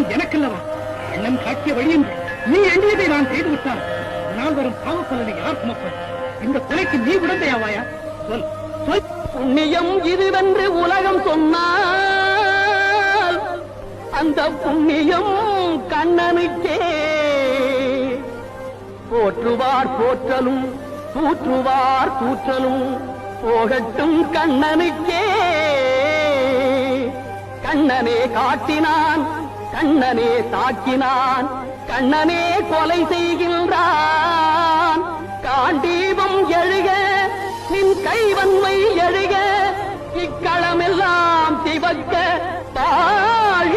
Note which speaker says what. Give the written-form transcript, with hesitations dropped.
Speaker 1: குற்றம் எனக்கல்லவா? அண்ணன் காட்டிய வழியின் நீ எண்ணியதை நான் செய்துவிட்டால் நான் வரும் பாவப்பலனை யார் சுமப்பது? இந்த கொலைக்கு நீ உடந்தையாவாயா? சொல் சொல்.
Speaker 2: புண்ணியம் இதுவென்று உலகம் சொன்னால் அந்த புண்ணியம் கண்ணனுக்கே. போற்றுவார் போற்றலும் தூற்றுவார் தூற்றலும் போகட்டும் கண்ணனுக்கே. கண்ணனே காட்டினான், கண்ணனே தாக்கினான், கண்ணனே கொலை செய்கின்றான். காண்டீபம் எழுக, நின் கைவன்மை எழுக, இக்களமெல்லாம் சிவக்க தாழ.